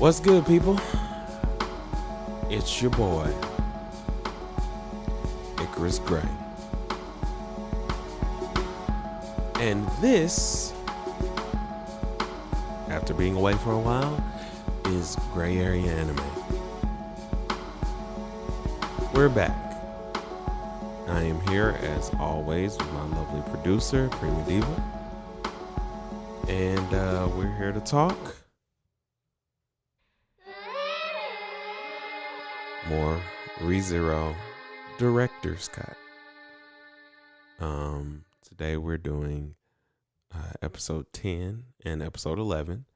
What's good, people? It's your boy, Icarus Gray. And this, after being away for a while, is Gray Area Anime. We're back. I am here, as always, with my lovely producer, Prima Diva. And we're here to talk more ReZero Director's Cut. Today we're doing episode 10 and episode 11.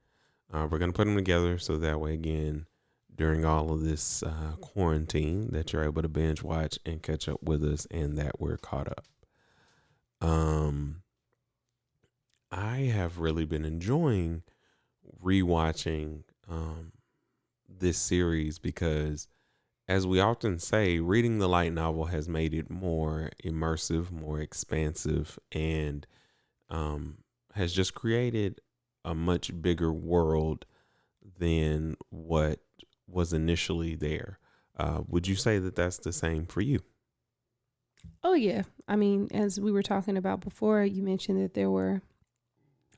We're going to put them together so that way, again, during all of this quarantine, that you're able to binge watch and catch up with us and that we're caught up. I have really been enjoying rewatching this series because, as we often say, reading the light novel has made it more immersive, more expansive, and has just created a much bigger world than what was initially there. Would you say that that's the same for you? Oh, yeah. I mean, as we were talking about before, you mentioned that there were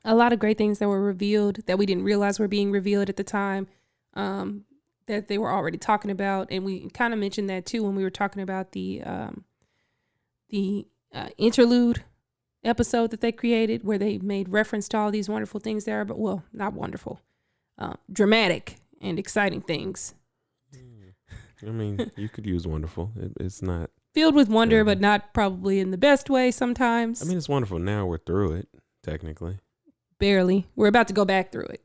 a lot of great things that were revealed that we didn't realize were being revealed at the time. That they were already talking about, and we kind of mentioned that too when we were talking about the interlude episode that they created, where they made reference to all these wonderful things there, but well, not wonderful, dramatic and exciting things. I mean, you could use wonderful. It's not filled with wonder, but not probably in the best way sometimes. I mean, it's wonderful. Now we're through it, technically. Barely. We're about to go back through it.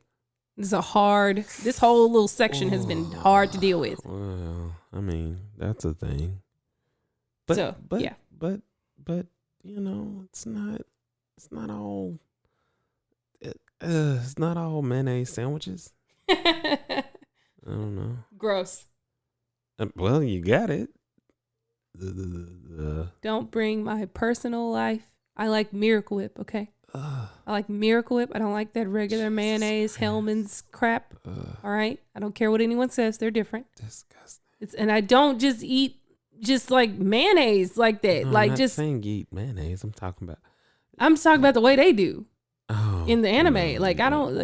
This whole little section has been hard to deal with. Well, I mean, that's a thing. But yeah. But you know, it's not all it's not all mayonnaise sandwiches. I don't know. Gross. Well, you got it. Don't bring my personal life. I like Miracle Whip, okay? I like Miracle Whip. I don't like that regular mayonnaise, Hellman's crap. All right? I don't care what anyone says. They're different. Disgusting. And I don't just eat just like mayonnaise like that. No, like I'm not just saying you eat mayonnaise. I'm talking about the way they do in the anime. No, like I don't,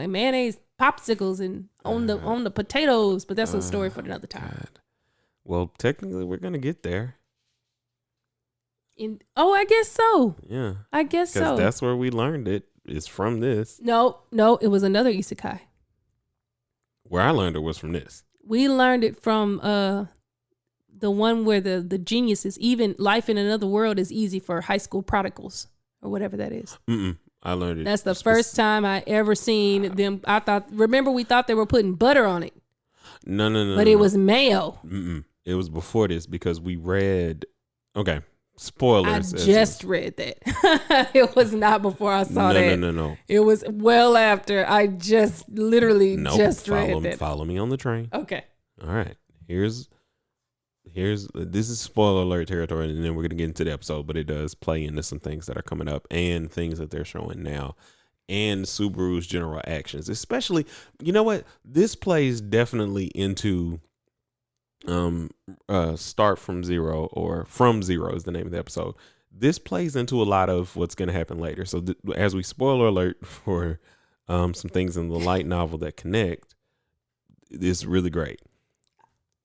mayonnaise popsicles and on the potatoes. But that's a story for another time. God. Well, technically, we're gonna get there. I guess so. Yeah. I guess so. Because that's where we learned it. It's from this. No, it was another isekai. Where I learned it was from this. We learned it from the one where the geniuses, even life in another world is easy for high school prodigals or whatever that is. I learned it. That's the first time I ever seen them. Remember we thought they were putting butter on it. No. But it was mayo. It was before this because we read, okay. Spoilers. I just read that. It was not before I saw that. No. It was well after. I just literally read that. Follow me on the train. Okay. All right. Here's this is spoiler alert territory, and then we're gonna get into the episode, but it does play into some things that are coming up and things that they're showing now, and Subaru's general actions. Especially, you know what? This plays definitely into Start From Zero, or From Zero is the name of the episode. This plays into a lot of what's going to happen later. So as we spoiler alert for some things in the light novel that connect, it's really great.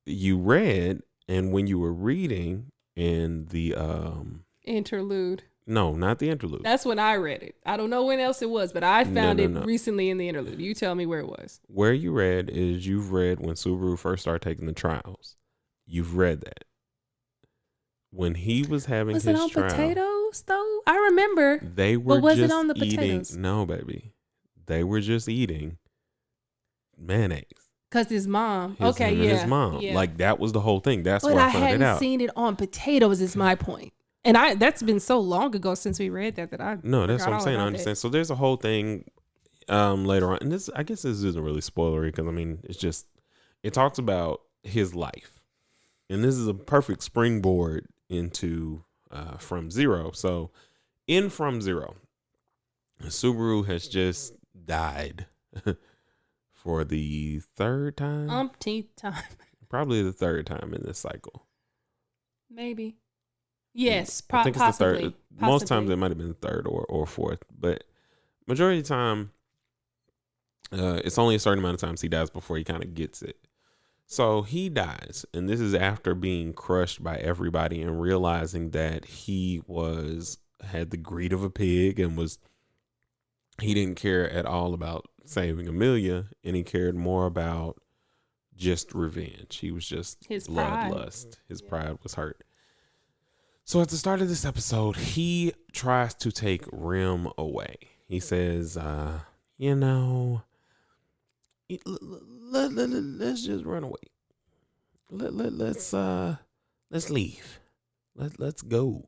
You read, and when you were reading in the interlude. No, not the interlude. That's when I read it. I don't know when else it was, but I found it recently in the interlude. You tell me where it was. Where you read is you've read when Subaru first started taking the trials. You've read that. When he was having his trial. Was it on potatoes, though? I remember. They were but was just it on the eating. Potatoes? No, baby. They were just eating mayonnaise. Because his mom. His mom. Yeah. Like, that was the whole thing. That's but why I found found it out. But I hadn't seen it on potatoes is my point. And that's been so long ago since we read that I No, that's what I'm saying. I understand. So there's a whole thing later on. And this, I guess this isn't really spoilery because, I mean, it talks about his life. And this is a perfect springboard into From Zero. So in From Zero, Subaru has just died for the third time. Umpteenth time. Probably the third time in this cycle. Maybe. Yes, I think it's the possibly. third. Most times it might have been the third or fourth, but majority of the time, it's only a certain amount of times he dies before he kind of gets it. So he dies, and this is after being crushed by everybody and realizing that he had the greed of a pig and he didn't care at all about saving Amelia, and he cared more about just revenge. He was just his bloodlust. His pride was hurt. So at the start of this episode, he tries to take Rem away. He says, let's just run away. Let's leave. Let's go.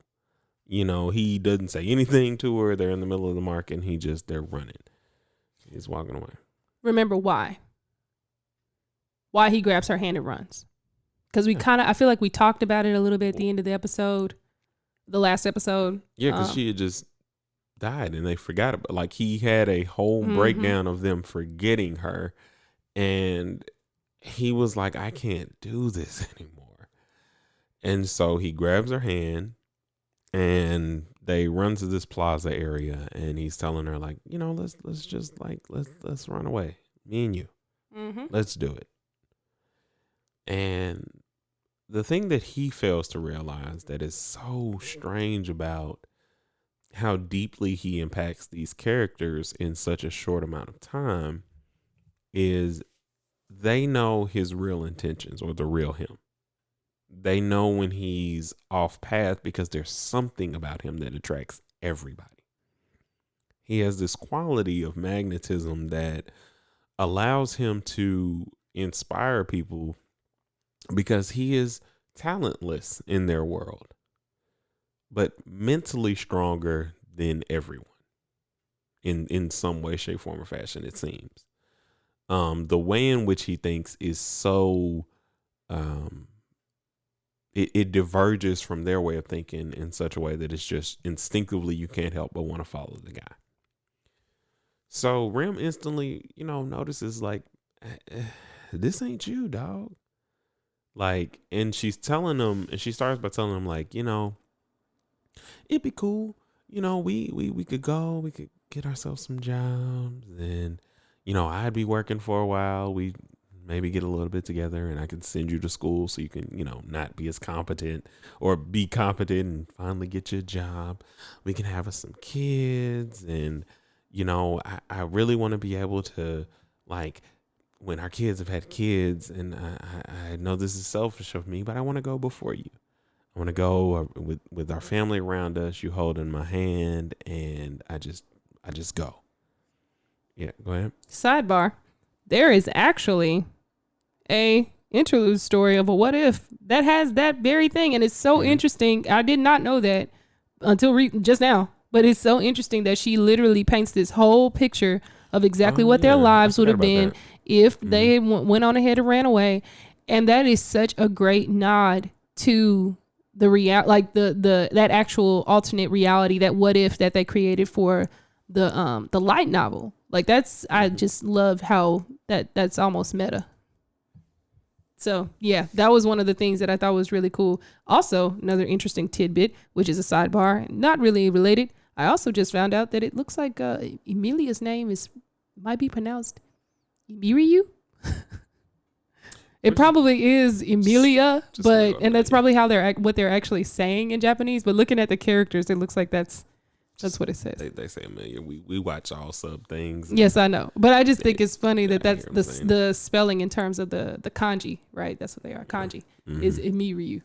He doesn't say anything to her. They're in the middle of the market, and they're running. He's walking away. Remember why? Why he grabs her hand and runs? Because I feel like we talked about it a little bit at the end of the episode, the last episode. Yeah, because she had just died, and they forgot about. Like, he had a whole breakdown of them forgetting her, and he was like, "I can't do this anymore." And so he grabs her hand, and they run to this plaza area, and he's telling her, like, let's just let's run away, me and you, let's do it. And the thing that he fails to realize that is so strange about how deeply he impacts these characters in such a short amount of time is they know his real intentions, or the real him. They know when he's off path because there's something about him that attracts everybody. He has this quality of magnetism that allows him to inspire people because he is talentless in their world, but mentally stronger than everyone in some way, shape, form, or fashion, it seems. The way in which he thinks is so it diverges from their way of thinking in such a way that it's just instinctively you can't help but want to follow the guy. So Rem instantly, notices, like, this ain't you, dog. Like, and she's telling him, and she starts by telling him, like, it'd be cool. We could go, we could get ourselves some jobs, and, I'd be working for a while. We maybe get a little bit together, and I can send you to school so you can, not be as competent, or be competent and finally get you a job. We can have us some kids, and, I really want to be able to, like, when our kids have had kids, and I know this is selfish of me, but I want to go before you. I want to go with our family around us, you holding my hand, and I just go. Yeah, go ahead. Sidebar. There is actually a interlude story of a what if that has that very thing, and it's so interesting. I did not know that until just now, but it's so interesting that she literally paints this whole picture of exactly what their lives would have been if they went on ahead and ran away. And that is such a great nod to the that actual alternate reality, that what if that they created for the light novel. Like, that's, I just love how that's almost meta. So yeah, that was one of the things that I thought was really cool. Also, another interesting tidbit, which is a sidebar, not really related. I also just found out that it looks like Emilia's name might be pronounced Emiriu. It probably is Emilia, and that's probably how what they're actually saying in Japanese. But looking at the characters, it looks like that's what it says. They say Amelia. We watch all sub things. Yes, I know, but I just think it's funny that's the spelling in terms of the kanji, right? That's what they are. Kanji is Emiriu.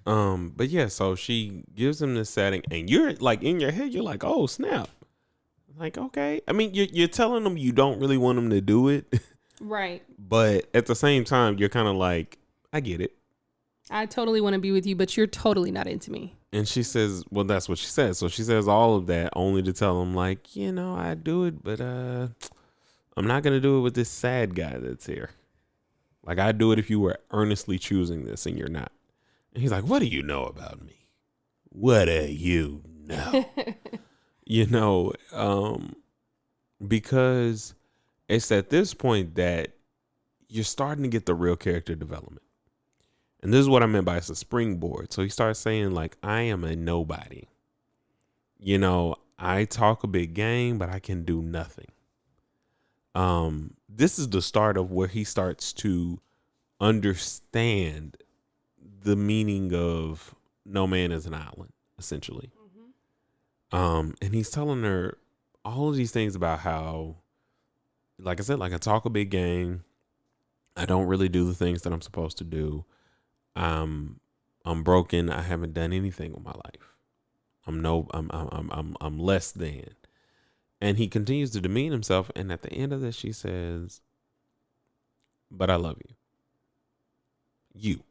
But yeah, so she gives him this setting, and you're like, in your head, you're like, oh snap, like, okay. I mean, you're telling them you don't really want them to do it, right? But at the same time, you're kind of like, I get it. I totally want to be with you, but you're totally not into me. And she says, well, that's what she says. So she says all of that only to tell him, like, I do it, but I'm not going to do it with this sad guy that's here. Like, I'd do it if you were earnestly choosing this, and you're not. And he's like, what do you know about me? What do you know? Because it's at this point that you're starting to get the real character development. And this is what I meant by it's a springboard. So he starts saying, like, I am a nobody. You know, I talk a big game, but I can do nothing. This is the start of where he starts to understand the meaning of no man is an island, essentially. And he's telling her all of these things about how, like I said, like I talk a big game. I don't really do the things that I'm supposed to do. I'm broken. I haven't done anything with my life. I'm less than. And he continues to demean himself. And at the end of this, she says, but I love you. You.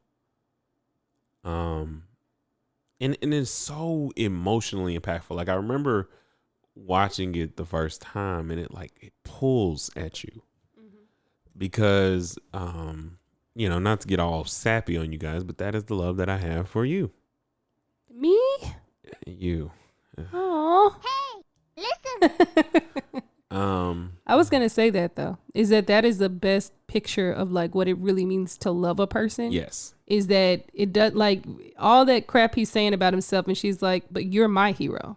And it's so emotionally impactful. Like I remember watching it the first time and it pulls at you because, you know, not to get all sappy on you guys, but that is the love that I have for you. Me? You. Oh. Hey, listen. I was gonna say that though. Is that is the best picture of like what it really means to love a person. Yes. Is that it does like all that crap he's saying about himself, and she's like, "But you're my hero.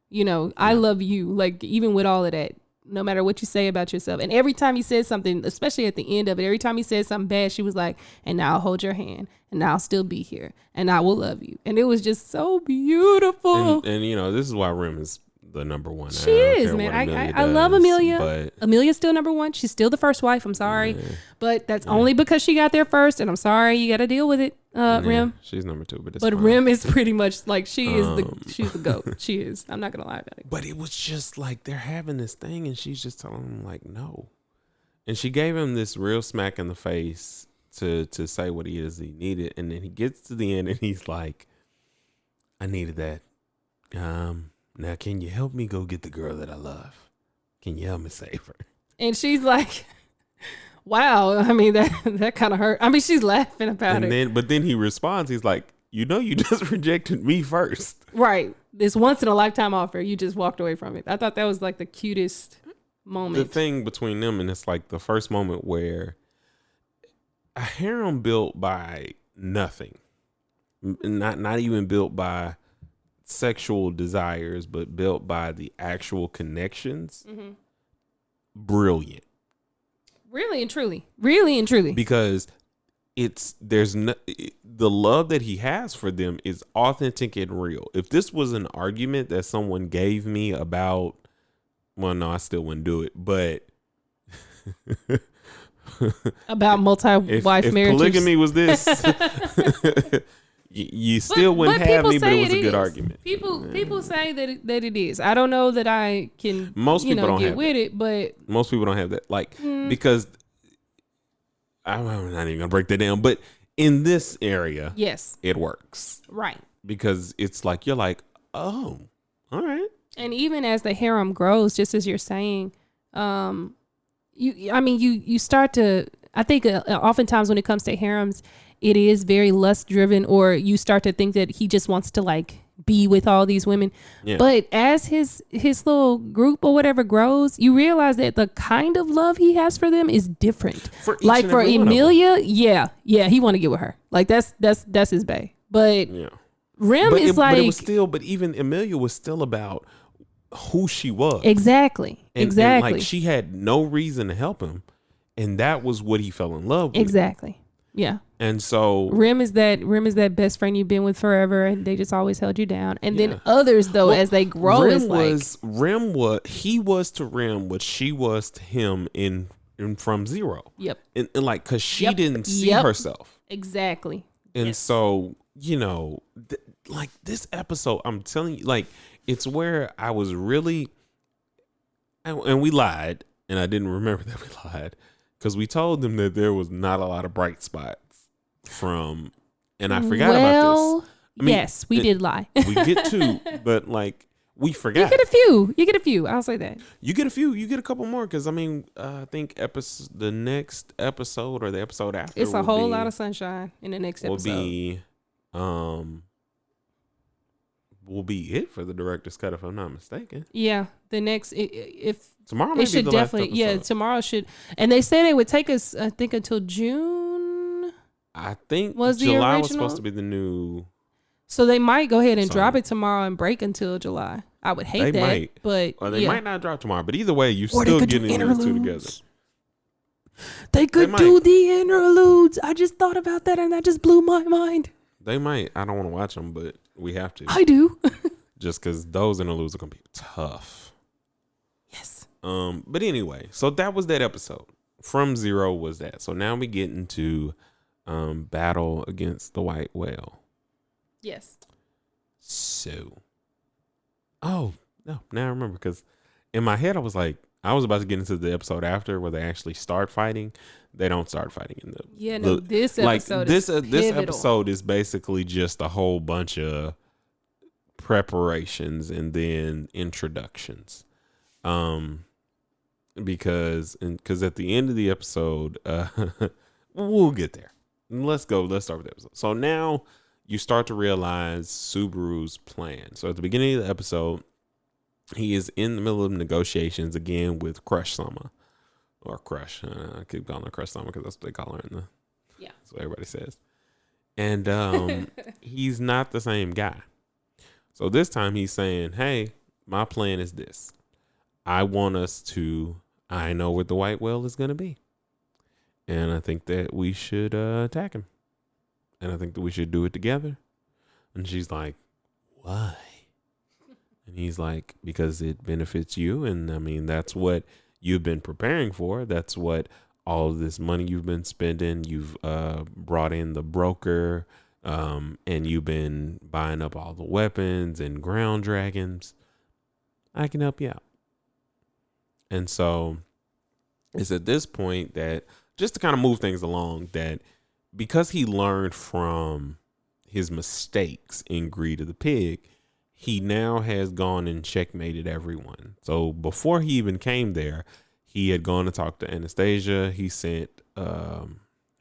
You know, I love you. Like even with all of that, no matter what you say about yourself." And every time he says something, especially at the end of it, every time he says something bad, she was like, "And now I'll hold your hand, and I'll still be here, and I will love you." And it was just so beautiful. And you know, this is why Rim is the number one. She is, man. I love Amelia. But Amelia's still number one. She's still the first wife. I'm sorry, but that's only because she got there first. And I'm sorry, you got to deal with it, Rim. She's number two, but fine. Rim is pretty much like she's the GOAT. She is. I'm not gonna lie about it. But it was just like they're having this thing, and she's just telling him like no, and she gave him this real smack in the face to say what he needed, and then he gets to the end and he's like, I needed that. Now, can you help me go get the girl that I love? Can you help me save her? And she's like, wow. I mean, that kind of hurt. I mean, she's laughing about it. But then he responds. He's like, you know, you just rejected me first. Right. This once in a lifetime offer. You just walked away from it. I thought that was like the cutest moment. The thing between them, and it's like the first moment where a harem built by nothing, not even built by sexual desires, but built by the actual connections. Brilliant. Really and truly. Because the love that he has for them is authentic and real. If this was an argument that someone gave me about, well, no, I still wouldn't do it, but about multi-wife marriages. Polygamy was this, you still wouldn't have me, but it was a good argument. People say that it is. I don't know that I can. Most people don't get have with that. it, but most people don't have that. Like because I'm not even gonna break that down. But in this area, yes, it works. Right. Because it's like you're like, oh, all right. And even as the harem grows, just as you're saying, you start to. I think oftentimes when it comes to harems, it is very lust driven, or you start to think that he just wants to like be with all these women. Yeah. But as his little group or whatever grows, you realize that the kind of love he has for them is different. For Emilia, yeah, he want to get with her. Like that's his bae. But Rim is like, but it was still, but even Emilia was still about who she was. Exactly. And like she had no reason to help him, and that was what he fell in love with. Exactly. Yeah. And so Rim is that best friend you've been with forever, and they just always held you down. And then others though, as they grow, Rim was to Rim what she was to him in From Zero. Yep. And like, cause she didn't see herself. Exactly. And so, you know, like this episode, I'm telling you, like, it's where I was really, and we lied, and I didn't remember that we lied. Because we told them that there was not a lot of bright spots and I forgot about this. I mean, yes, we did lie. We get two, but like we forgot. You get a few. I'll say that. You get a few. You get a couple more. Because I mean, I think the next episode or the episode after, it's a whole lot of sunshine in the next episode. Will be, will be it for the director's cut, if I'm not mistaken. Yeah, the next if Tomorrow it may be should the last definitely episode. tomorrow should, and they said it would take us I think until June I think was the July was supposed to original. be the new. So they might go ahead and drop Song. it tomorrow and break until July. I would hate They that, might, but or they yeah. might not drop tomorrow. But either way, you Or they still could do getting these two together. interludes. They could might. do the interludes. I just thought about that and that just blew my mind. They might. I don't want to watch them, but we have to. I do. Just because those interludes are gonna be tough. Yes. But anyway, so that was that episode. From Zero was that. So now we get into battle against the white whale. Yes. So, oh no, now I remember, because in my head I was like, I was about to get into the episode after where they actually start fighting. They don't start fighting in This episode is this episode is basically just a whole bunch of preparations and then introductions. Because at the end of the episode, we'll get there. Let's start with the episode. So now you start to realize Subaru's plan. So at the beginning of the episode, he is in the middle of negotiations again with Crush Sama. Or Crush. I keep calling her Crush Sama because that's what they call her in the... Yeah. That's what everybody says. And he's not the same guy. So this time he's saying, hey, my plan is this. I know what the white whale is going to be. And I think that we should attack him. And I think that we should do it together. And she's like, why? And he's like, because it benefits you. And I mean, that's what you've been preparing for. That's what all of this money you've been spending. You've brought in the broker, and you've been buying up all the weapons and ground dragons. I can help you out. And so it's at this point that, just to kind of move things along, that because he learned from his mistakes in Greed of the Pig, he now has gone and checkmated everyone. So before he even came there, he had gone to talk to Anastasia. He sent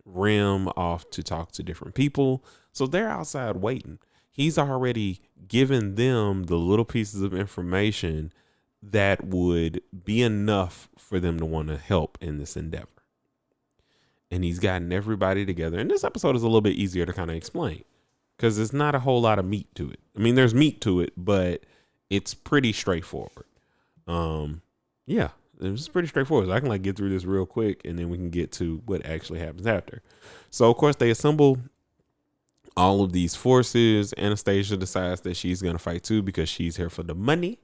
Rim off to talk to different people. So they're outside waiting. He's already given them the little pieces of information that would be enough for them to want to help in this endeavor. And he's gotten everybody together. And this episode is a little bit easier to kind of explain because there's not a whole lot of meat to it. I mean, there's meat to it, but it's pretty straightforward. Yeah, it's pretty straightforward. So I can get through this real quick and then we can get to what actually happens after. So, of course, they assemble all of these forces. Anastasia decides that she's going to fight too because she's here for the money.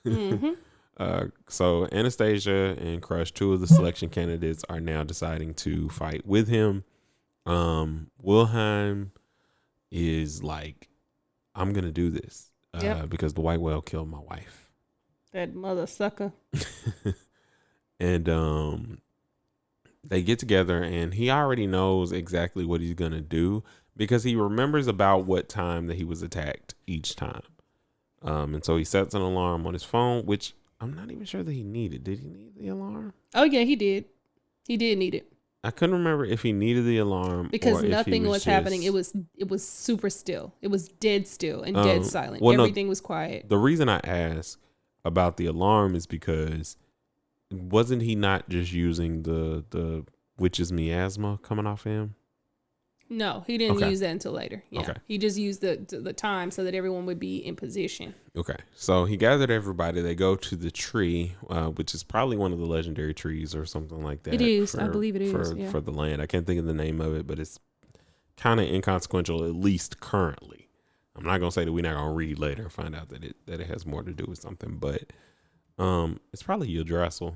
Mm-hmm. So Anastasia and Crush, two of the selection candidates, are now deciding to fight with him. Wilhelm is like, I'm going to do this because the white whale killed my wife. That mother sucker. And they get together and he already knows exactly what he's going to do because he remembers about what time that he was attacked each time. And so he sets an alarm on his phone, which I'm not even sure that he needed. Did he need the alarm? Oh, yeah, he did. He did need it. I couldn't remember if he needed the alarm because or nothing was happening. It was super still. It was dead still and dead silent. Everything was quiet. The reason I asked about the alarm is because wasn't he not just using the witch's miasma coming off him? No, he didn't use that until later. Yeah, okay. He just used the time so that everyone would be in position. Okay, so he gathered everybody. They go to the tree, which is probably one of the legendary trees or something like that. It is. I believe it is. For the land. I can't think of the name of it, but it's kind of inconsequential, at least currently. I'm not gonna say that we're not gonna read later and find out that it has more to do with something, but it's probably Yggdrasil.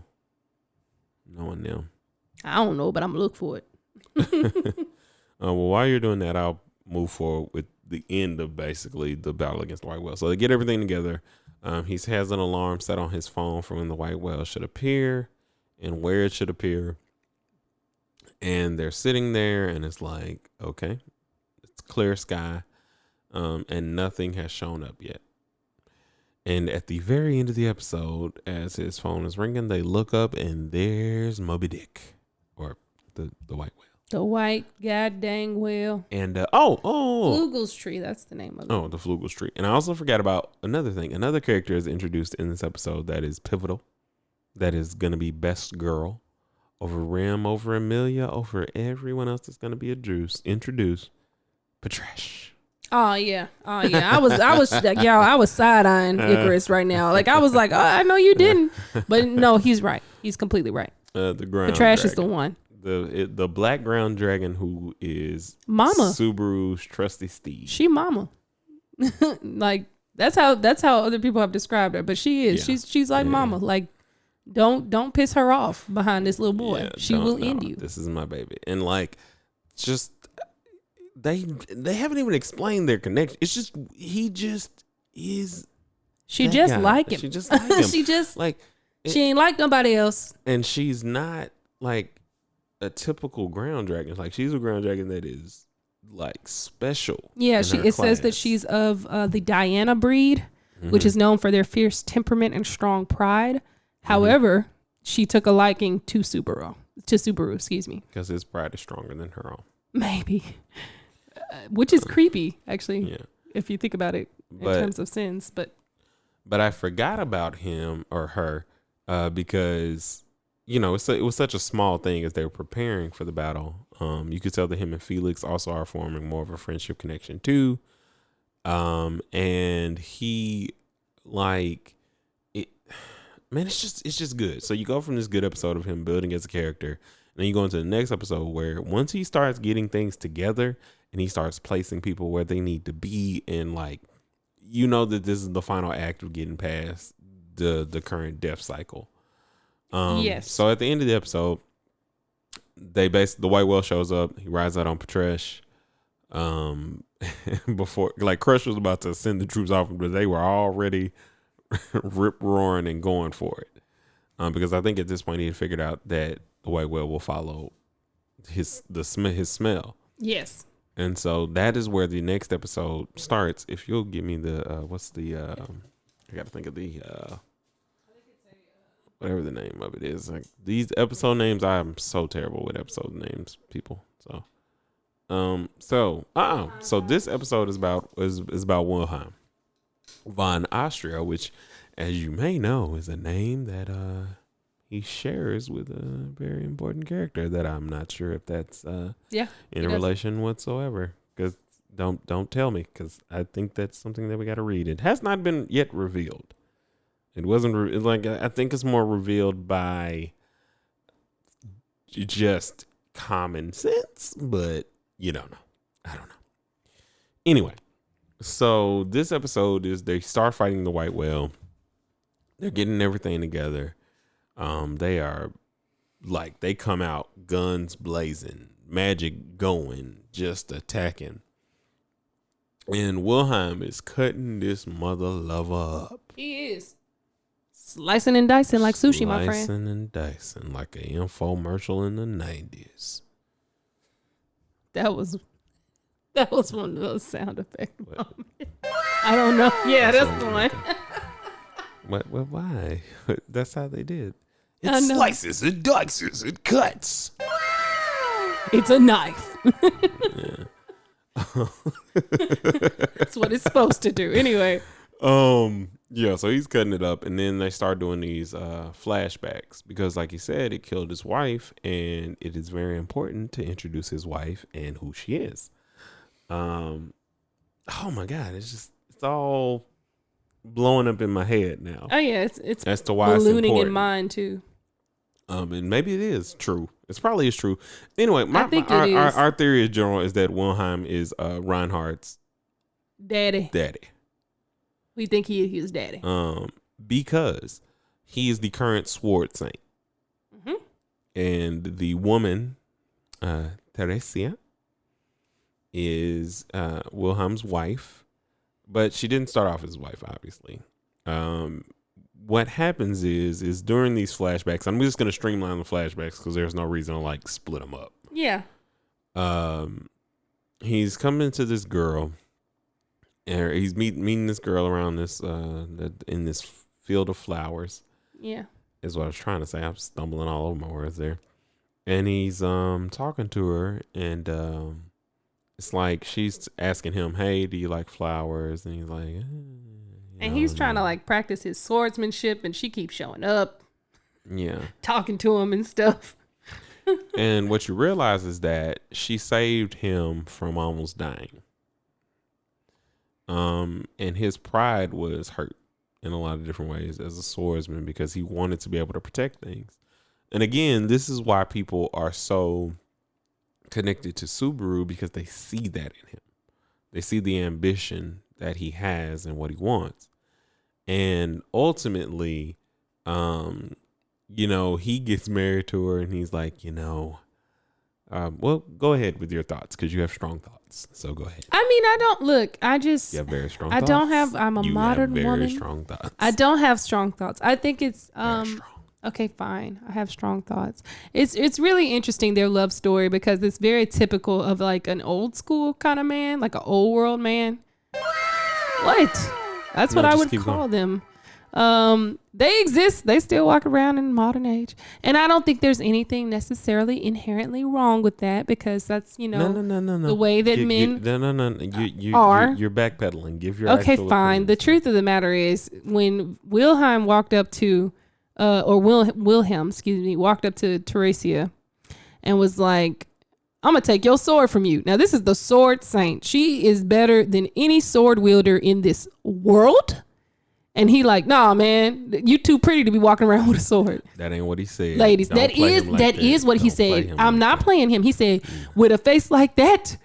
Knowing them. I don't know, but I'm gonna look for it. Well, while you're doing that, I'll move forward with the end of basically the battle against the white whale. So they get everything together. He has an alarm set on his phone for when the white whale should appear and where it should appear. And they're sitting there and it's like, okay, it's clear sky. And nothing has shown up yet. And at the very end of the episode, as his phone is ringing, they look up and there's Moby Dick, or the white whale. The white god dang well. And Flugel's tree, that's the name of it. oh, the Flugel Street. And I also forgot about another thing. Another character is introduced in this episode that is pivotal. That is going to be best girl over Rim, over Amelia, over everyone else that's going to be introduced. Patrish. Oh yeah. I was like, yo, I was side eyeing Icarus right now. Like I was like, oh, I know you didn't, but no, he's right. He's completely right. The ground. Patrish dragon. is the one. The black ground dragon who is Mama. Subaru's trusty steed. She mama. Like that's how other people have described her, but she is. Yeah. She's like mama. Like don't piss her off behind this little boy. Yeah, she will end you. This is my baby. And like just they haven't even explained their connection. It's just he just is. She just like him. She just like him. She just like she ain't like nobody else. And she's not like a typical ground dragon. Like she's a ground dragon that is like special. Yeah, it says that she's of the Diana breed, which is known for their fierce temperament and strong pride. However, she took a liking to Subaru, excuse me. Because his pride is stronger than her own. Maybe. Which is creepy, actually, if you think about it in terms of sins. But I forgot about him or her because, you know, it was such a small thing as they were preparing for the battle. You could tell that him and Felix also are forming more of a friendship connection too. And he like it, man, it's just good. So you go from this good episode of him building as a character, and then you go into the next episode where once he starts getting things together and he starts placing people where they need to be, and like, you know that this is the final act of getting past the current death cycle. Yes. So at the end of the episode, the white whale shows up. He rides out on Patrish. Before like Crush was about to send the troops off, but they were already rip roaring and going for it. Because I think at this point he had figured out that the white whale will follow his smell. Yes. And so that is where the next episode starts. If you'll give me the I got to think of the whatever the name of it is. Like these episode names, I'm so terrible with episode names, people. So this episode is about Wilhelm von Austria, which, as you may know, is a name that he shares with a very important character that I'm not sure if that's in a relation whatsoever. Because don't tell me, because I think that's something that we got to read. It has not been yet revealed. It wasn't I think it's more revealed by just common sense, but you don't know. I don't know. Anyway, so this episode is they start fighting the white whale. They're getting everything together. They are like, they come out guns blazing, magic going, just attacking. And Wilhelm is cutting this mother lover up. He is. Slicing and dicing like sushi, my friend. Slicing and dicing like an infomercial in the 90s. That was one of those sound effect moments. I don't know. Yeah, that's the one. What? Why? That's how they did. It slices, it dices, it cuts. It's a knife. That's what it's supposed to do. Anyway. Yeah, so he's cutting it up, and then they start doing these flashbacks because, like he said, it killed his wife, and it is very important to introduce his wife and who she is. Oh my God, it's all blowing up in my head now. Oh yeah, it's as to why ballooning it's in mine too. And maybe it is true. It's probably is true. Anyway, our theory in general is that Wilhelm is Reinhardt's daddy. We think he is daddy. Because he is the current sword saint. Mm-hmm. And the woman, Theresia, is Wilhelm's wife. But she didn't start off as his wife, obviously. What happens is during these flashbacks, I'm just going to streamline the flashbacks because there's no reason to like split them up. Yeah. He's coming to this girl. And he's meeting this girl around this in this field of flowers. Yeah, is what I was trying to say. I'm stumbling all over my words there. and he's talking to her, and it's like she's asking him, "Hey, do you like flowers?" And he's like, And he's trying to like practice his swordsmanship, and she keeps showing up, yeah. talking to him and stuff. And what you realize is that she saved him from almost dying. And his pride was hurt in a lot of different ways as a swordsman because he wanted to be able to protect things. And again, this is why people are so connected to Subaru, because they see that in him. They see the ambition that he has and what he wants. And ultimately, he gets married to her, and he's like, well, go ahead with your thoughts because you have strong thoughts. So go ahead. I mean, I don't look. You have very strong thoughts. I don't have. I'm a you modern have very woman. strong thoughts. I don't have strong thoughts. I think it's Very strong. Okay, fine. I have strong thoughts. It's really interesting, their love story, because it's very typical of like an old school kind of man, like an old world man. What? That's what I would call them. They exist. They still walk around in modern age. And I don't think there's anything necessarily inherently wrong with that, because that's, No. the way that men are. You're backpedaling. Give your okay, actual fine. opinions. The truth of the matter is, when Wilhelm walked up to Wilhelm, walked up to Teresia and was like, "I'm gonna take your sword from you." Now, this is the sword saint. She is better than any sword wielder in this world. And he like, "Nah, man, you too pretty to be walking around with a sword." That ain't what he said. Ladies, Don't play him like that is what he Don't play said. him I'm like not that. playing him. He said, "With a face like that,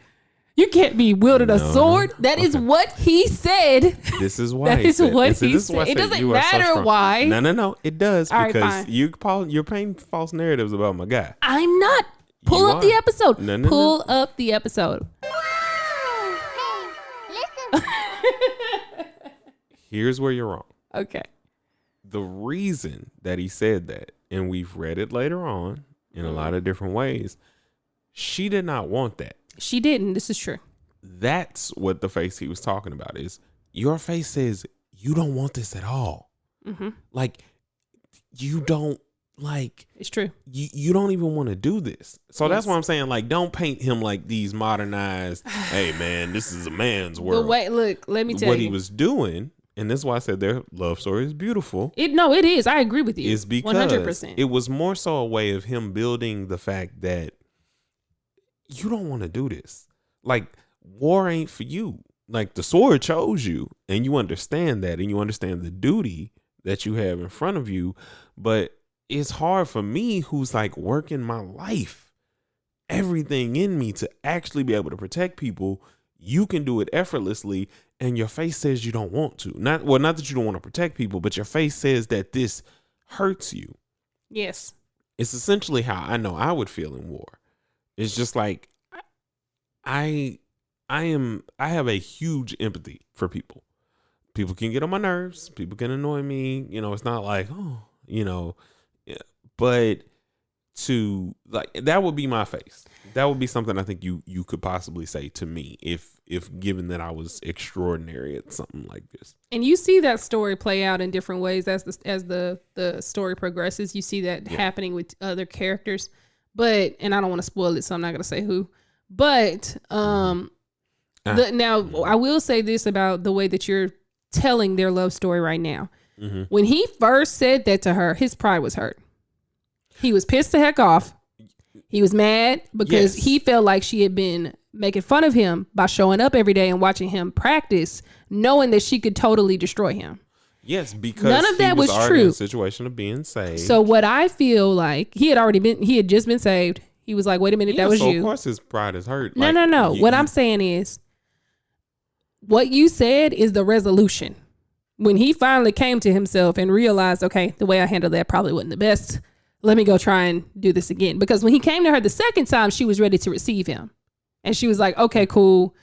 you can't be wielding a No. sword." That is Okay. what he said. This is why That he is said. what and see, he this is why I said. It say doesn't you are so matter strong. why. No. It does, All right, because fine. you're painting false narratives about my guy. I'm not. Pull You up the are. episode. No. Pull up the episode. Here's where you're wrong. Okay. The reason that he said that, and we've read it later on in a lot of different ways, she did not want that. She didn't. This is true. That's what the face he was talking about is. Your face says you don't want this at all. Mm-hmm. Like, you don't like. It's true. You don't even want to do this. So Yes. that's why I'm saying, like, don't paint him like these modernized. Hey man, this is a man's world. But wait, look. Let me tell what you. he was doing, and this is why I said their love story is beautiful. It is. I agree with you. Is because 100%. it was more so a way of him building the fact that you don't want to do this. Like, war ain't for you. Like, the sword chose you, and you understand that, and you understand the duty that you have in front of you. But it's hard for me, who's like working my life, everything in me, to actually be able to protect people. You can do it effortlessly, and your face says you don't want to. Not that you don't want to protect people, but your face says that this hurts you. Yes. It's essentially how I know I would feel in war. It's just like I have a huge empathy for people. People can get on my nerves. People can annoy me. It's not like, but to, like, that would be my face. That would be something I think you could possibly say to me if given that I was extraordinary at something like this. And you see that story play out in different ways as the story progresses. You see that happening with other characters. But, and I don't want to spoil it, so I'm not going to say who. But now I will say this about the way that you're telling their love story right now. Mm-hmm. When he first said that to her, his pride was hurt. He was pissed the heck off. He was mad because he felt like she had been making fun of him by showing up every day and watching him practice, knowing that she could totally destroy him. Yes, because none of that was already true. in a situation of being saved. So what I feel like, he had just been saved. He was like, wait a minute, that was so you. Of course his pride is hurt. No. What I'm saying is, what you said is the resolution. When he finally came to himself and realized, okay, the way I handled that probably wasn't the best. Let me go try and do this again. Because when he came to her the second time, she was ready to receive him. And she was like, okay, cool.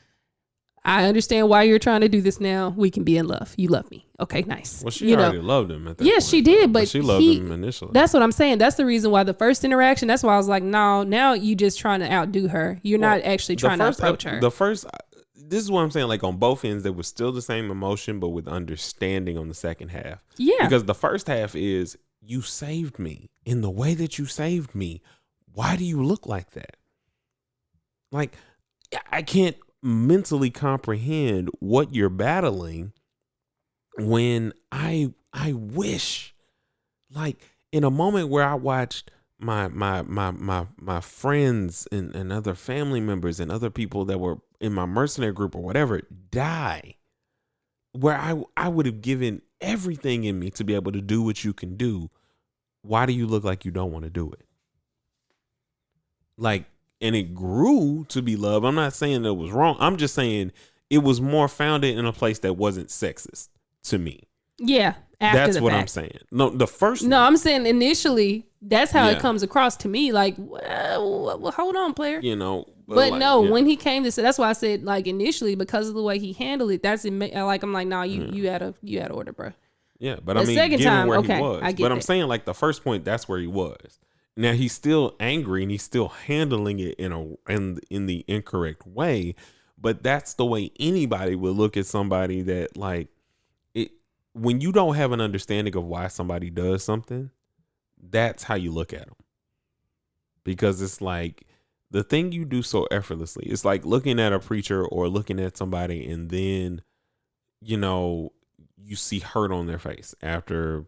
I understand why you're trying to do this now. We can be in love. You love me. Okay, nice. Well, she already loved him at that point. Yes, she did. But she loved him initially. That's what I'm saying. That's the reason why the first interaction, that's why I was like, no, now you just trying to outdo her. You're not actually trying to approach her. This is what I'm saying. Like, on both ends, there was still the same emotion, but with understanding on the second half. Yeah. Because the first half is, you saved me in the way that you saved me why do you look like that? Like, I can't mentally comprehend what you're battling when I wish, like, in a moment where I watched my friends and other family members and other people that were in my mercenary group or whatever die, where I would have given everything in me to be able to do what you can do. Why do you look like you don't want to do it? Like, and it grew to be love. I'm not saying that it was wrong. I'm just saying it was more founded in a place that wasn't sexist to me. Yeah. After That's the what fact. I'm saying. No, the first No, one, I'm saying initially that's how Yeah. it comes across to me. Like, well, hold on, player. you know, But like, no, yeah. when he came to say, that's why I said like initially because of the way he handled it. That's like I'm like, nah, you had a order, bro. Yeah, but The I mean, second given time, where okay, he was, I get but I'm that. saying like the first point, that's where he was. Now he's still angry and he's still handling it in the incorrect way, but that's the way anybody would look at somebody that like it when you don't have an understanding of why somebody does something. That's how you look at them, because it's like the thing you do so effortlessly. It's like looking at a preacher or looking at somebody and then you know, you see hurt on their face after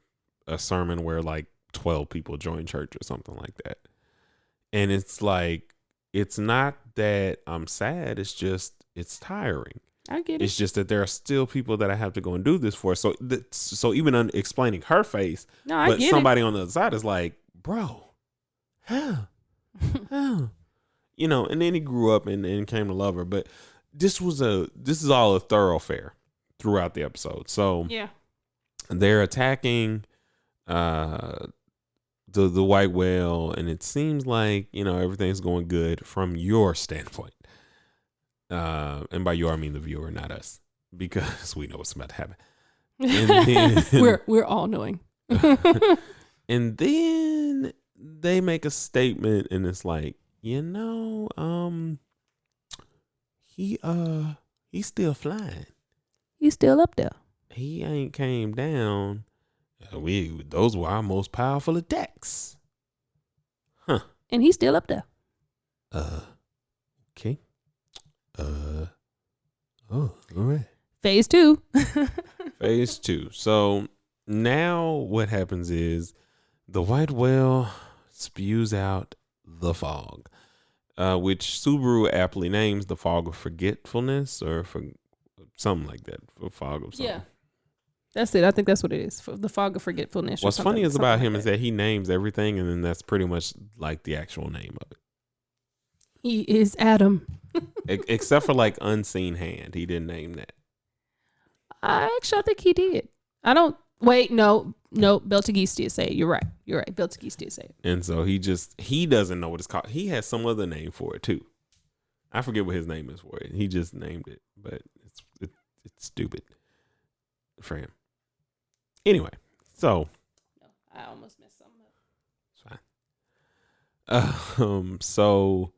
a sermon where like 12 people join church or something like that. And it's like, it's not that I'm sad. It's just, it's tiring. I get It's it. just that there are still people that I have to go and do this for. So, so even explaining her face, No, I but get somebody on the other side is like, bro, how, how, and then he grew up and came to love her. But this is all a thoroughfare throughout the episode. So it. Yeah. they're attacking the white whale, and it seems like everything's going good from your standpoint. And by you I mean the viewer, not us, because we know what's about to happen. And then, we're all knowing. and then they make a statement, and it's like, he's still flying. He's still up there. He ain't came down. Those were our most powerful attacks. Huh. And he's still up there. Okay. Oh, all right. Phase 2. Phase 2. So now what happens is the white whale spews out the fog, which Subaru aptly names the fog of forgetfulness, or for something like that. For fog of something. Yeah. That's it. I think that's what it is. For the fog of forgetfulness. What's funny is about him like is that he names everything, and then that's pretty much like the actual name of it. He is Adam. Except for like Unseen Hand. He didn't name that. I think he did. I don't. Wait, no. Beltagis did say it. You're right. Beltagis did say it. And so he doesn't know what it's called. He has some other name for it too. I forget what his name is for it. He just named it, but it's stupid for him. Anyway, so I almost messed something up. it's fine. So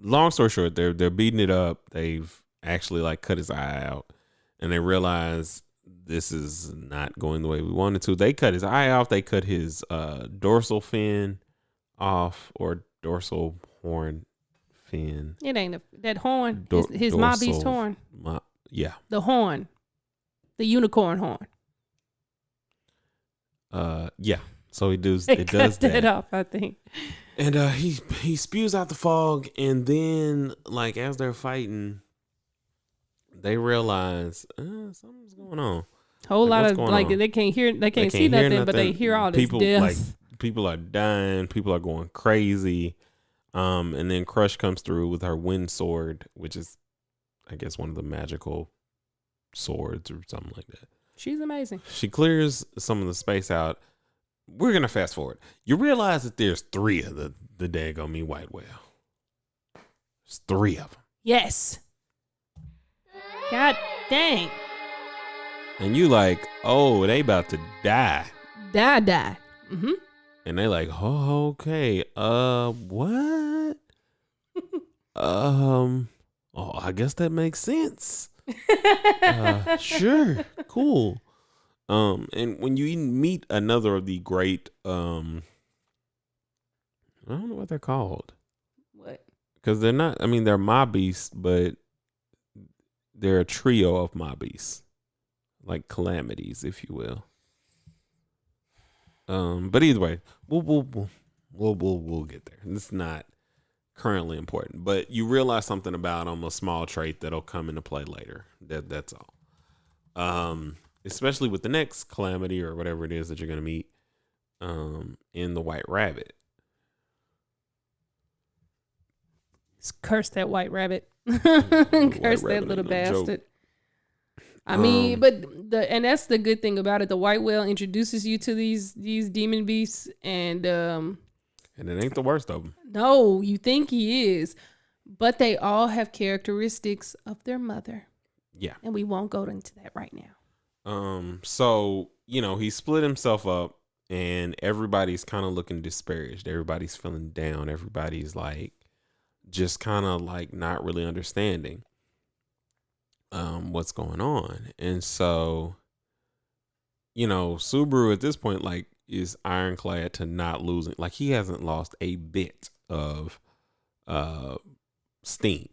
long story short, they're beating it up. They've actually like cut his eye out, and they realize this is not going the way we wanted to. They cut his eye off. They cut his dorsal fin off, or dorsal horn fin. It ain't that horn. His Ma Beast horn. Yeah. The horn. The unicorn horn. Yeah. So it does that off, I think. And he spews out the fog, and then like as they're fighting, they realize something's going on. Whole lot of like on? They can't see nothing, but they hear all this death. Like people are dying, people are going crazy. And then Crush comes through with her wind sword, which is I guess one of the magical swords or something like that. She's amazing. She clears some of the space out. We're gonna fast forward. You realize that there's 3 of the daggone me white whale. There's 3 of them. Yes. God dang. And you like, oh, they about to die. Die. Mm-hmm. And they like, oh, okay. What? Oh, I guess that makes sense. Sure, cool. And when you meet another of the great I don't know what they're called. What? Because they're not, I mean, they're mob beasts, but they're a trio of mob beasts. Like calamities, if you will. But either way, we'll get there. It's not currently important, but you realize something about them, a small trait that'll come into play later. That's all. Especially with the next calamity or whatever it is that you're gonna meet, in the White Rabbit. Curse that white rabbit. White Curse that rabbit little ain't no bastard. joke. I mean, but and that's the good thing about it. The white whale introduces you to these demon beasts, and it ain't the worst of them. no, you think he is, but they all have characteristics of their mother. Yeah, and we won't go into that right now. So he split himself up, and everybody's kind of looking disparaged. Everybody's feeling down. Everybody's like, just kind of like not really understanding what's going on. And so Subaru at this point like is ironclad to not losing. Like he hasn't lost a bit of steam.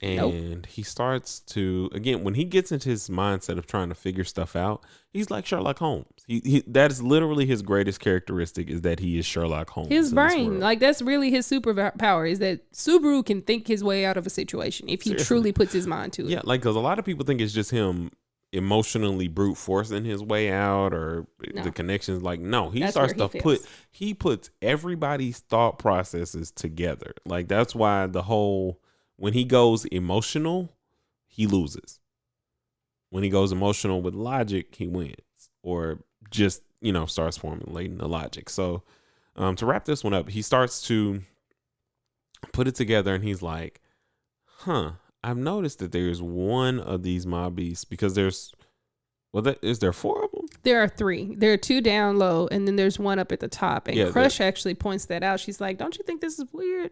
And he starts to, again, when he gets into his mindset of trying to figure stuff out, he's like Sherlock Holmes. He that is literally his greatest characteristic, is that he is Sherlock Holmes. His brain, like that's really his superpower, is that Subaru can think his way out of a situation if he truly puts his mind to it. Yeah, like because a lot of people think it's just him emotionally brute forcing his way out, or the connections. Like, no, he starts to he puts everybody's thought processes together. Like that's why when he goes emotional, he loses. When he goes emotional with logic, he wins, or just, starts formulating the logic. So to wrap this one up, he starts to put it together, and he's like, I've noticed that there's one of these mob beasts, because is there 4 of them? There are 3. There are 2 down low, and then there's one up at the top. And Crush actually points that out. She's like, don't you think this is weird?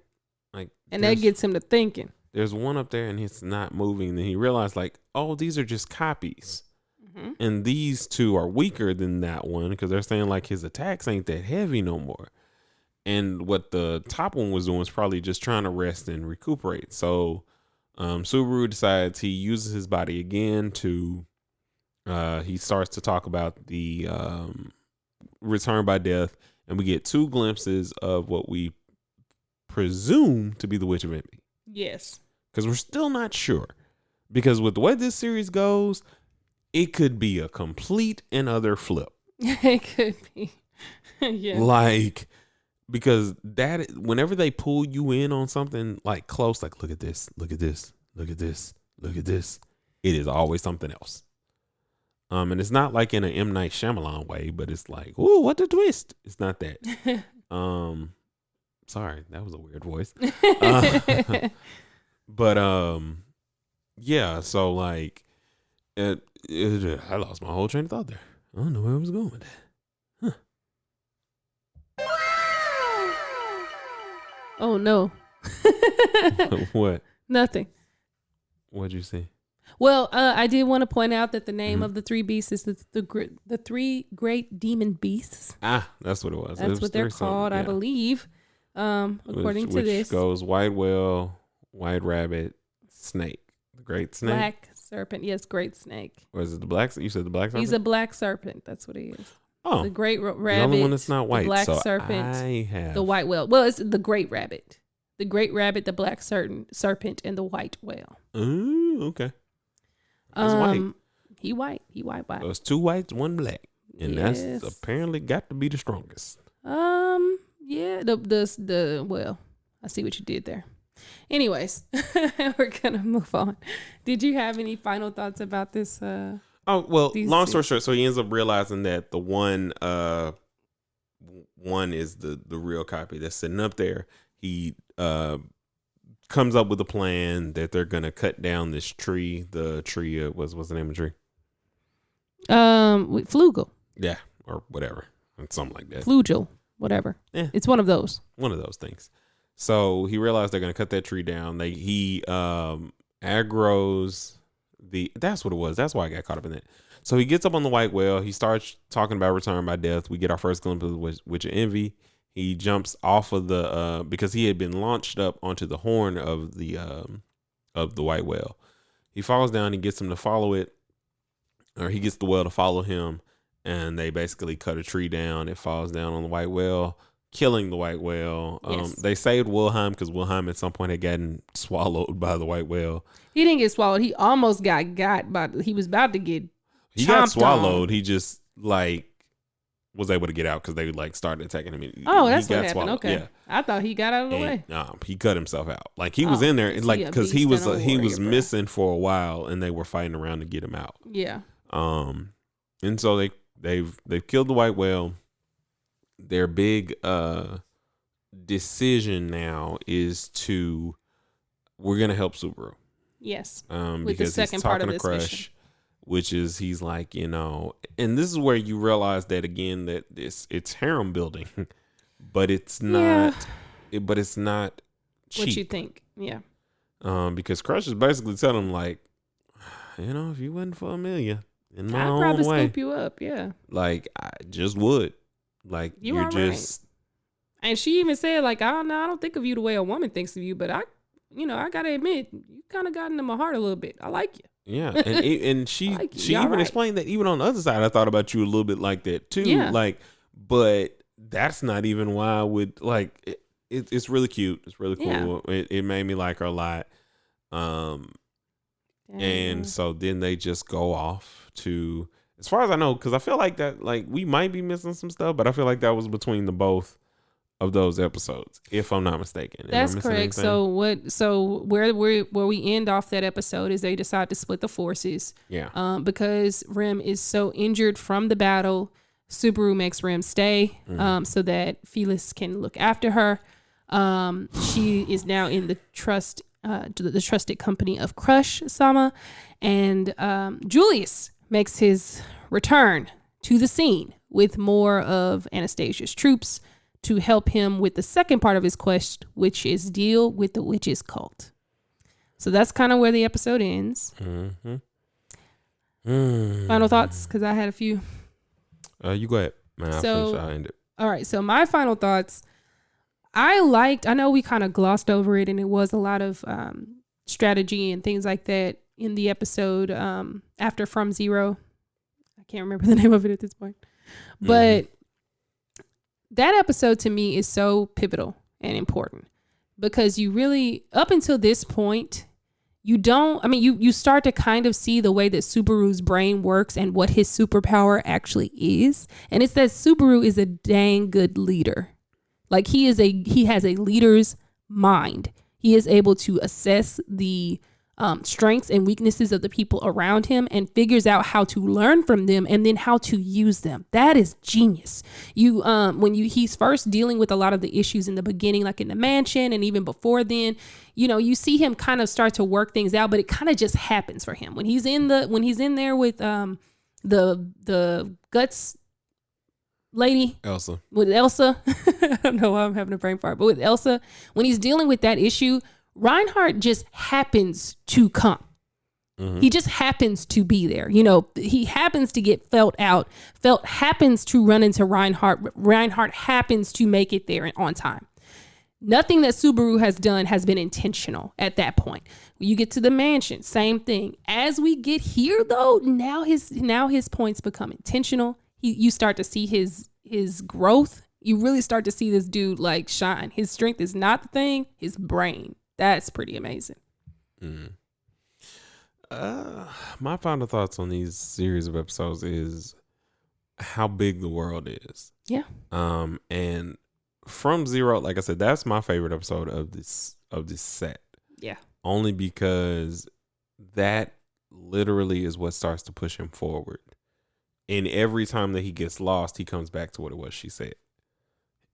And that gets him to thinking. There's one up there and it's not moving. Then he realized, like, oh, these are just copies. Mm-hmm. And these 2 are weaker than that one, because they're saying like his attacks ain't that heavy no more. And what the top one was doing was probably just trying to rest and recuperate. So Subaru decides he uses his body again to he starts to talk about the return by death, and we get 2 glimpses of what we presume to be the Witch of Envy. Yes. Because we're still not sure. Because with the way this series goes, it could be a complete and utter flip. It could be. Yeah. Like, because whenever they pull you in on something like close, like, look at this, look at this, look at this, look at this, it is always something else. And it's not like in an M. Night Shyamalan way, but it's like, ooh, what a twist. It's not that. Sorry, that was a weird voice. But yeah, so like I lost my whole train of thought there. I don't know where I was going with that. Oh no. What? Nothing. What'd you see? Well, I did want to point out that the name of the 3 beasts is the 3 great demon beasts. Ah, that's what it was. That's what they're called, yeah. I believe. According to this, goes white whale, white rabbit, snake, the great snake, black serpent. Yes, great snake. Or is it the black? You said the black serpent. He's a black serpent. That's what he is. Oh, the great rabbit. The only one that's not white. The black serpent. The white whale. Well, it's the great rabbit. The great rabbit, the black serpent, and the white whale. Oh, okay. He's white. He white. So it's 2 whites, 1 black, and that's apparently got to be the strongest. Yeah. Well, I see what you did there. Anyways, we're gonna move on. Did you have any final thoughts about this? Oh well, long story short, so he ends up realizing that the one is the real copy that's sitting up there. He comes up with a plan that they're gonna cut down this tree. The tree what's the name of the tree? Flugel. Yeah, or whatever, something like that. Flugel, whatever. Yeah, it's one of those. One of those things. So he realized they're gonna cut that tree down. He aggroes that's what it was. That's why I got caught up in that. So he gets up on the white whale. He starts talking about return by death. We get our first glimpse of Witch of Envy. He jumps off of the because he had been launched up onto the horn of the white whale. He falls down. He gets him to follow it, or he gets the whale to follow him, and they basically cut a tree down. It falls down on the white whale, killing the white whale. Yes. They saved Wilhelm because Wilhelm at some point had gotten swallowed by the white whale. He didn't get swallowed. He almost got, but he was about to get. He got swallowed. On. He just was able to get out because they started attacking him. Oh, that's what happened. Swallowed. Okay, yeah. I thought he got out of the way. He cut himself out. He was in there because he was missing for a while, and they were fighting around to get him out. Yeah. And so they've killed the white whale. Their big decision now is we're gonna help Subaru. Yes. With because the second he's talking part of this Crush. Mission. Which is he's like, and this is where you realize that again that it's harem building, but it's not. Yeah. But it's not cheap. What you think? Yeah. Because Crush is basically telling him if you wasn't for Amelia in my own way, I'd probably scoop you up. Yeah. I just would. You're just. Right. And she even said I don't think of you the way a woman thinks of you, but I gotta admit you kind of got into my heart a little bit. I like you. Yeah, and she even explained that even on the other side, I thought about you a little bit like that too. Yeah. But that's not even why I would it's really cute. It's really cool. Yeah. It made me like her a lot. And so then they just go off to, as far as I know, because I feel like that we might be missing some stuff, but I feel like that was between the both of those episodes, if I'm not mistaken. That's correct. Anything? So where we end off that episode is they decide to split the forces. Yeah. Because Rem is so injured from the battle, Subaru makes Rem stay, so that Phyllis can look after her. She is now in the trusted company of Crush Sama, and Julius makes his return to the scene with more of Anastasia's troops to help him with the second part of his quest, which is deal with the witches cult. So that's kind of where the episode ends. Final thoughts, because I had a few. You go ahead. I'll end it. All right. So my final thoughts. I know we kind of glossed over it, and it was a lot of strategy and things like that in the episode after From Zero. I can't remember the name of it at this point. But that episode to me is so pivotal and important because you really, up until this point, you start to kind of see the way that Subaru's brain works and what his superpower actually is. And it's that Subaru is a dang good leader. He has a leader's mind. He is able to assess the strengths and weaknesses of the people around him and figures out how to learn from them and then how to use them. That is genius. He's first dealing with a lot of the issues in the beginning, like in the mansion, and even before then, you see him kind of start to work things out, but it kind of just happens for him when he's in there with the guts lady Elsa. With Elsa. I don't know why I'm having a brain fart, but with Elsa, when he's dealing with that issue, Reinhardt just happens to come. He just happens to be there. He happens to get Felt out. Felt happens to run into Reinhardt. Reinhardt happens to make it there on time. Nothing that Subaru has done has been intentional at that point. You get to the mansion, same thing. As we get here, though, now his points become intentional. You start to see his growth. You really start to see this dude shine. His strength is not the thing, his brain. That's pretty amazing. My final thoughts on these series of episodes is how big the world is. Yeah. And From Zero, like I said, that's my favorite episode of this set. Yeah. Only because that literally is what starts to push him forward. And every time that he gets lost, he comes back to what it was she said.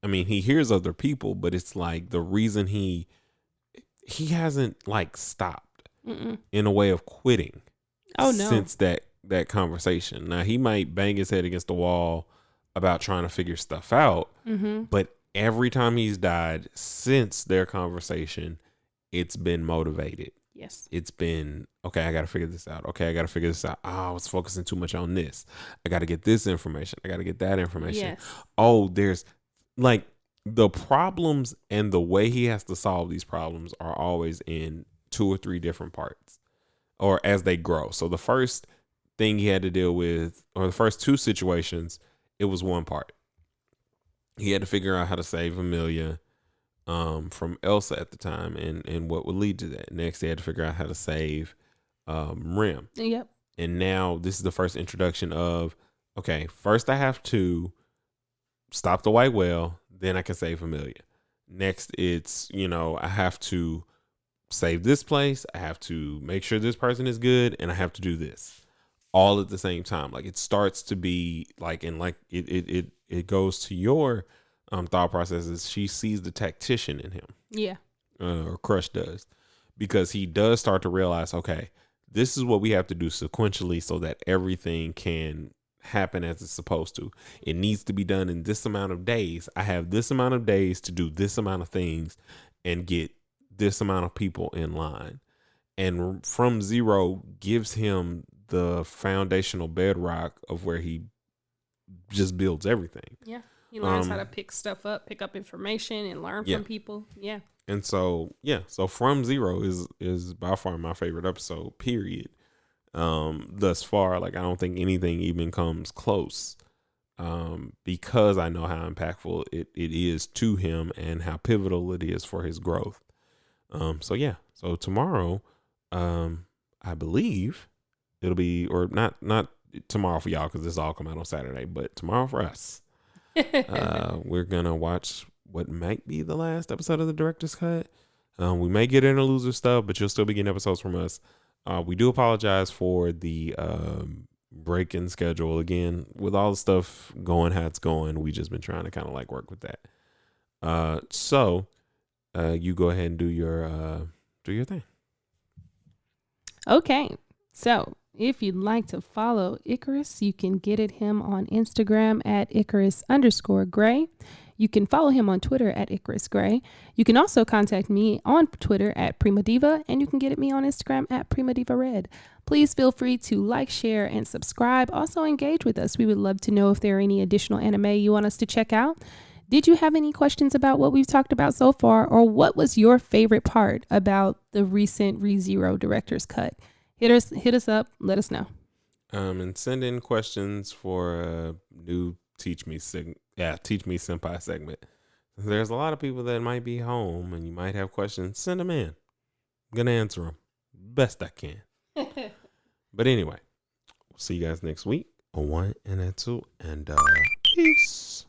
I mean, he hears other people, but it's the reason he hasn't stopped in a way of quitting. Oh no! Since that conversation. Now he might bang his head against the wall about trying to figure stuff out, but every time he's died since their conversation, it's been motivated. Yes. It's been, okay, I got to figure this out. Okay, I got to figure this out. Oh, I was focusing too much on this. I got to get this information. I got to get that information. Yes. Oh, there's the problems and the way he has to solve these problems are always in two or three different parts or as they grow. So the first thing he had to deal with, or the first two situations, it was one part. He had to figure out how to save Amelia from Elsa at the time and what would lead to that. Next, he had to figure out how to save Rim. Yep. And now this is the first introduction of, okay, first I have to stop the white whale, then I can save Amelia. Next, it's, I have to save this place, I have to make sure this person is good, and I have to do this all at the same time. Like it starts to be like, and like it goes to your thought processes. She sees the tactician in him. Yeah. Or Crush does, because he does start to realize, okay, this is what we have to do sequentially so that everything can happen as it's supposed to. It needs to be done in this amount of days. I have this amount of days to do this amount of things and get this amount of people in line. And From Zero gives him the foundational bedrock of where he just builds everything. Yeah. He learns how to pick stuff up, pick up information, and learn from people. Yeah. And so, so From Zero is by far my favorite episode, period. Thus far, like I don't think anything even comes close. Because I know how impactful it is to him and how pivotal it is for his growth. So tomorrow, I believe it'll be, or not tomorrow for y'all, because this all come out on Saturday, but tomorrow for us, we're gonna watch what might be the last episode of the director's cut. We may get interludes or stuff, but you'll still be getting episodes from us. We do apologize for the break in schedule again with all the stuff going how it's going. We just been trying to kind of like work with that. So you go ahead and do your thing. Okay. So if you'd like to follow Icarus, you can get at him on Instagram at Icarus_Gray. You can follow him on Twitter at Icarus Gray. You can also contact me on Twitter at Prima Diva, and you can get at me on Instagram at Prima Diva Red. Please feel free to like, share, and subscribe. Also engage with us. We would love to know if there are any additional anime you want us to check out. Did you have any questions about what we've talked about so far, or what was your favorite part about the recent ReZero director's cut? Hit us up. Let us know. And send in questions for a new Teach Me Senpai segment. There's a lot of people that might be home and you might have questions. Send them in. I'm gonna answer them best I can. But anyway, we'll see you guys next week. A one and a two, and peace.